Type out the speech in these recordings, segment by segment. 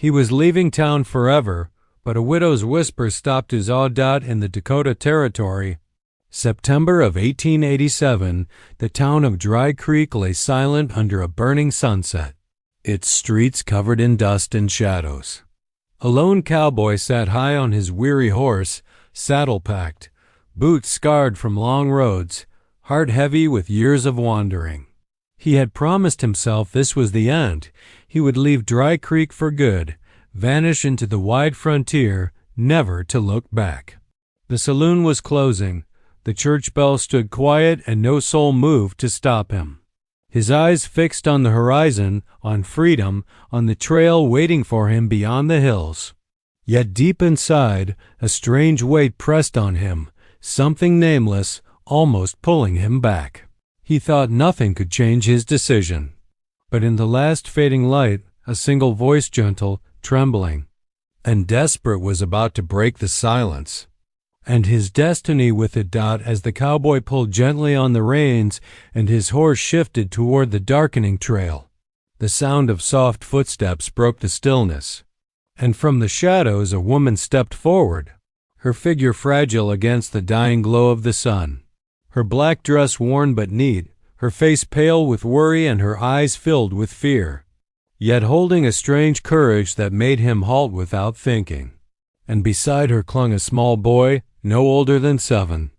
He was leaving town forever, but a widow's whisper stopped his audit in the Dakota Territory. September of 1887, the town of Dry Creek lay silent under a burning sunset, its streets covered in dust and shadows. A lone cowboy sat high on his weary horse, saddle-packed, boots scarred from long roads, heart heavy with years of wandering. He had promised himself this was the end. He would leave Dry Creek for good, vanish into the wide frontier, never to look back. The saloon was closing. The church bell stood quiet, and no soul moved to stop him. His eyes fixed on the horizon, on freedom, on the trail waiting for him beyond the hills. Yet deep inside, a strange weight pressed on him, something nameless, almost pulling him back. He thought nothing could change his decision. But in the last fading light, a single voice, gentle, trembling, and desperate, was about to break the silence. And his destiny with it, as the cowboy pulled gently on the reins and his horse shifted toward the darkening trail. The sound of soft footsteps broke the stillness, and from the shadows a woman stepped forward, her figure fragile against the dying glow of the sun. Her black dress worn but neat, her face pale with worry and her eyes filled with fear, yet holding a strange courage that made him halt without thinking. And beside her clung a small boy, no older than 7,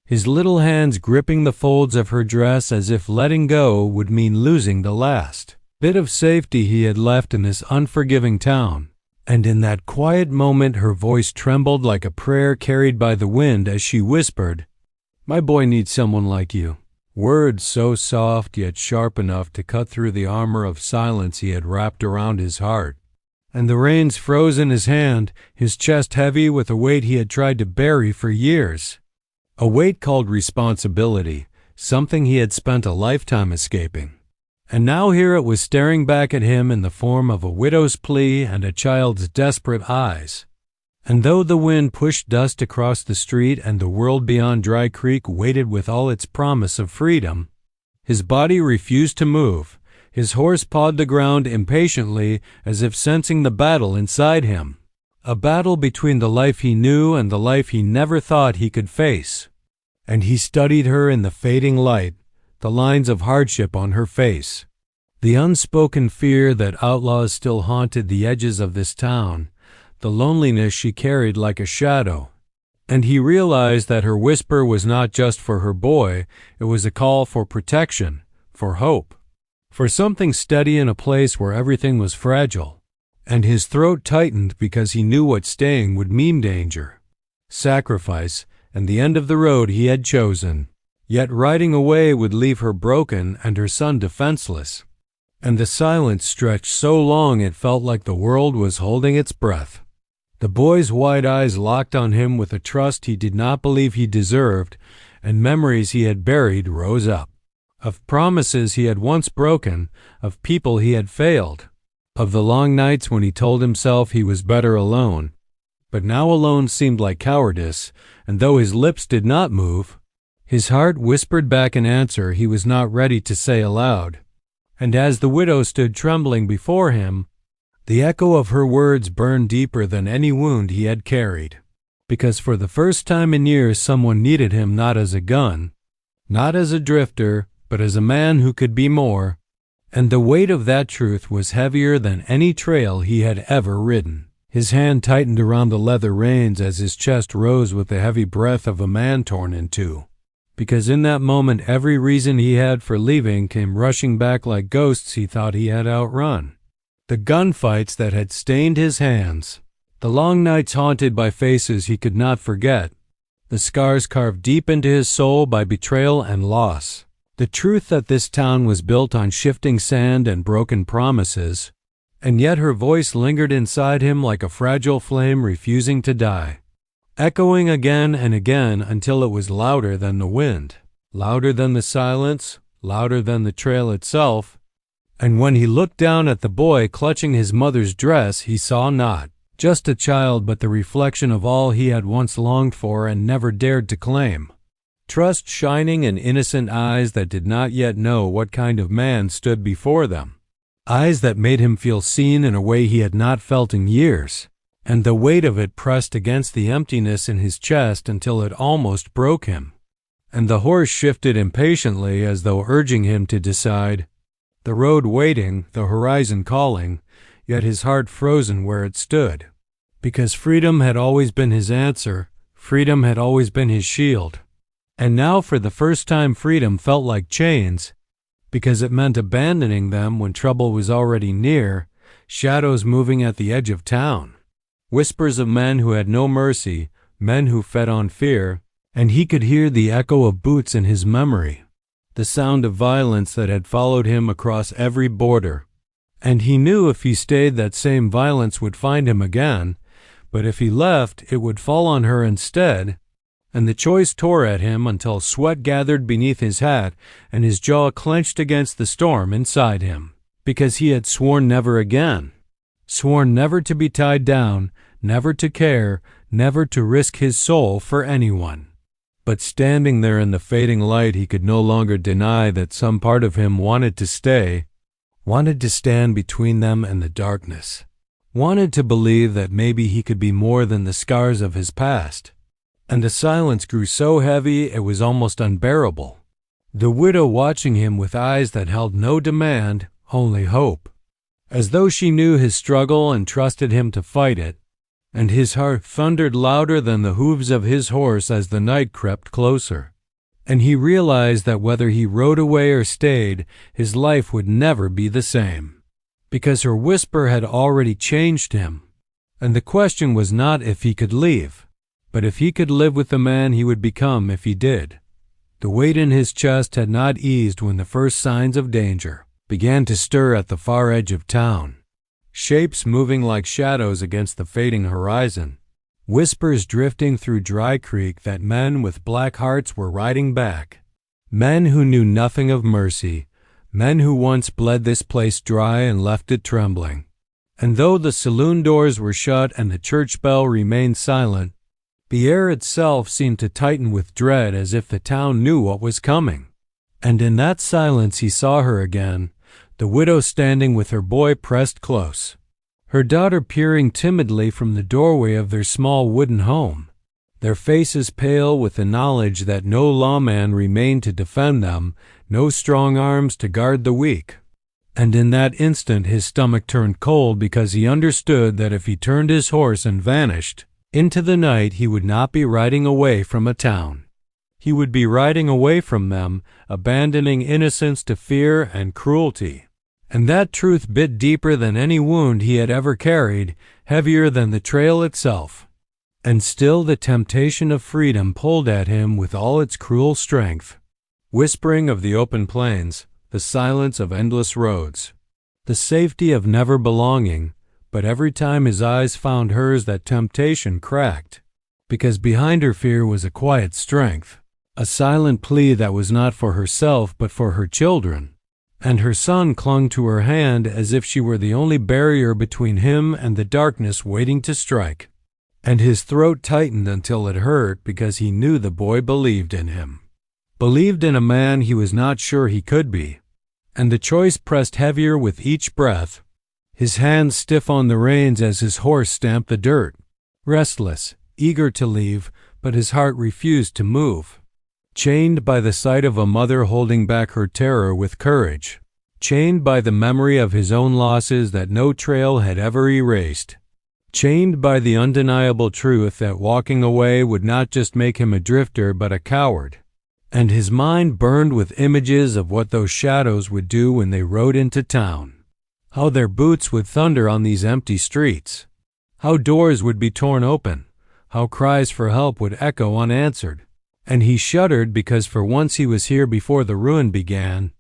his little hands gripping the folds of her dress as if letting go would mean losing the last bit of safety he had left in this unforgiving town. And in that quiet moment her voice trembled like a prayer carried by the wind as she whispered, "My boy needs someone like you." Words so soft yet sharp enough to cut through the armor of silence he had wrapped around his heart. And the reins froze in his hand, his chest heavy with a weight he had tried to bury for years. A weight called responsibility, something he had spent a lifetime escaping. And now here it was staring back at him in the form of a widow's plea and a child's desperate eyes. And though the wind pushed dust across the street and the world beyond Dry Creek waited with all its promise of freedom, his body refused to move. His horse pawed the ground impatiently as if sensing the battle inside him, a battle between the life he knew and the life he never thought he could face. And he studied her in the fading light, the lines of hardship on her face, the unspoken fear that outlaws still haunted the edges of this town, the loneliness she carried like a shadow. And he realized that her whisper was not just for her boy, it was a call for protection, for hope, for something steady in a place where everything was fragile. And his throat tightened because he knew what staying would mean: danger, sacrifice, and the end of the road he had chosen. Yet riding away would leave her broken and her son defenseless. And the silence stretched so long it felt like the world was holding its breath. The boy's wide eyes locked on him with a trust he did not believe he deserved, and memories he had buried rose up. Of promises he had once broken, of people he had failed, of the long nights when he told himself he was better alone. But now alone seemed like cowardice, and though his lips did not move, his heart whispered back an answer he was not ready to say aloud. And as the widow stood trembling before him, the echo of her words burned deeper than any wound he had carried. Because for the first time in years someone needed him not as a gun, not as a drifter, but as a man who could be more. And the weight of that truth was heavier than any trail he had ever ridden. His hand tightened around the leather reins as his chest rose with the heavy breath of a man torn in two. Because in that moment every reason he had for leaving came rushing back like ghosts he thought he had outrun. The gunfights that had stained his hands, the long nights haunted by faces he could not forget, the scars carved deep into his soul by betrayal and loss, the truth that this town was built on shifting sand and broken promises. And yet her voice lingered inside him like a fragile flame refusing to die, echoing again and again until it was louder than the wind, louder than the silence, louder than the trail itself. And when he looked down at the boy clutching his mother's dress, he saw not just a child but the reflection of all he had once longed for and never dared to claim. Trust shining in innocent eyes that did not yet know what kind of man stood before them. eyes that made him feel seen in a way he had not felt in years, and the weight of it pressed against the emptiness in his chest until it almost broke him. And the horse shifted impatiently as though urging him to decide, the road waiting, the horizon calling, yet his heart frozen where it stood. Because freedom had always been his answer, freedom had always been his shield. And now for the first time freedom felt like chains, because it meant abandoning them when trouble was already near, shadows moving at the edge of town, whispers of men who had no mercy, men who fed on fear, and he could hear the echo of boots in his memory, the sound of violence that had followed him across every border. And he knew if he stayed that same violence would find him again, but if he left it would fall on her instead. And the choice tore at him until sweat gathered beneath his hat and his jaw clenched against the storm inside him, because he had sworn never again, sworn never to be tied down, never to care, never to risk his soul for anyone. But standing there in the fading light, he could no longer deny that some part of him wanted to stay, wanted to stand between them and the darkness, wanted to believe that maybe he could be more than the scars of his past. And the silence grew so heavy it was almost unbearable. The widow watching him with eyes that held no demand, only hope, as though she knew his struggle and trusted him to fight it, and his heart thundered louder than the hooves of his horse as the night crept closer. And he realized that whether he rode away or stayed, his life would never be the same, because her whisper had already changed him. And the question was not if he could leave, but if he could live with the man he would become if he did. The weight in his chest had not eased when the first signs of danger began to stir at the far edge of town. Shapes moving like shadows against the fading horizon. Whispers drifting through Dry Creek that men with black hearts were riding back. Men who knew nothing of mercy. Men who once bled this place dry and left it trembling. And though the saloon doors were shut and the church bell remained silent, the air itself seemed to tighten with dread as if the town knew what was coming. And in that silence he saw her again, the widow standing with her boy pressed close, her daughter peering timidly from the doorway of their small wooden home, their faces pale with the knowledge that no lawman remained to defend them, no strong arms to guard the weak. And in that instant his stomach turned cold because he understood that if he turned his horse and vanished into the night, he would not be riding away from a town. He would be riding away from them, abandoning innocence to fear and cruelty. And that truth bit deeper than any wound he had ever carried, heavier than the trail itself. And still the temptation of freedom pulled at him with all its cruel strength. Whispering of the open plains, the silence of endless roads, the safety of never belonging. But every time his eyes found hers, that temptation cracked, because behind her fear was a quiet strength, a silent plea that was not for herself but for her children. And her son clung to her hand as if she were the only barrier between him and the darkness waiting to strike. And his throat tightened until it hurt because he knew the boy believed in him, believed in a man he was not sure he could be. And the choice pressed heavier with each breath, his hands stiff on the reins as his horse stamped the dirt, restless, eager to leave, but his heart refused to move. Chained by the sight of a mother holding back her terror with courage, chained by the memory of his own losses that no trail had ever erased, chained by the undeniable truth that walking away would not just make him a drifter but a coward. And his mind burned with images of what those shadows would do when they rode into town. How their boots would thunder on these empty streets. How doors would be torn open. How cries for help would echo unanswered. And he shuddered because for once he was here before the ruin began,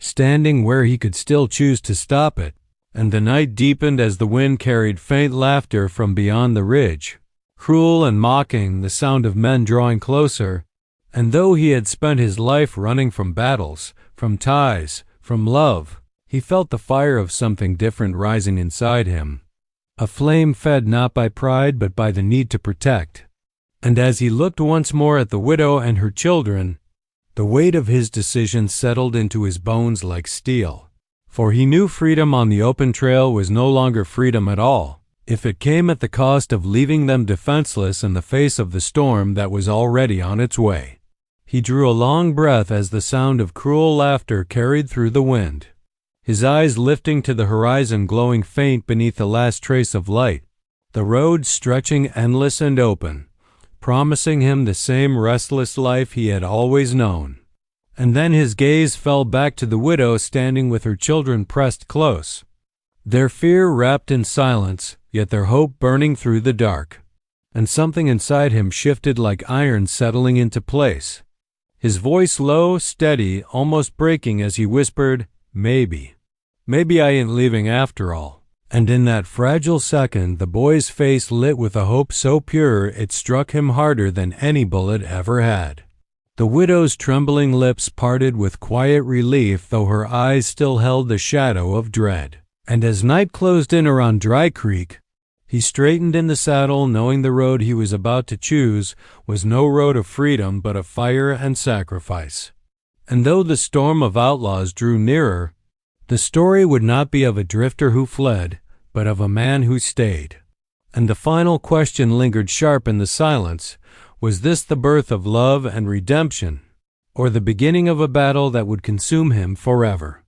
standing where he could still choose to stop it. And the night deepened as the wind carried faint laughter from beyond the ridge, cruel and mocking, the sound of men drawing closer. And though he had spent his life running from battles, from ties, from love, he felt the fire of something different rising inside him, a flame fed not by pride but by the need to protect. And as he looked once more at the widow and her children, the weight of his decision settled into his bones like steel. For he knew freedom on the open trail was no longer freedom at all, if it came at the cost of leaving them defenseless in the face of the storm that was already on its way. He drew a long breath as the sound of cruel laughter carried through the wind, his eyes lifting to the horizon, glowing faint beneath the last trace of light, the road stretching endless and open, promising him the same restless life he had always known. And then his gaze fell back to the widow standing with her children pressed close, their fear wrapped in silence, yet their hope burning through the dark. And something inside him shifted like iron settling into place, his voice low, steady, almost breaking as he whispered, "Maybe I ain't leaving after all." And in that fragile second, the boy's face lit with a hope so pure it struck him harder than any bullet ever had. The widow's trembling lips parted with quiet relief, though her eyes still held the shadow of dread. And as night closed in around Dry Creek, he straightened in the saddle, knowing the road he was about to choose was no road of freedom but of fire and sacrifice. And though the storm of outlaws drew nearer, the story would not be of a drifter who fled, but of a man who stayed. And the final question lingered sharp in the silence. Was this the birth of love and redemption, or the beginning of a battle that would consume him forever?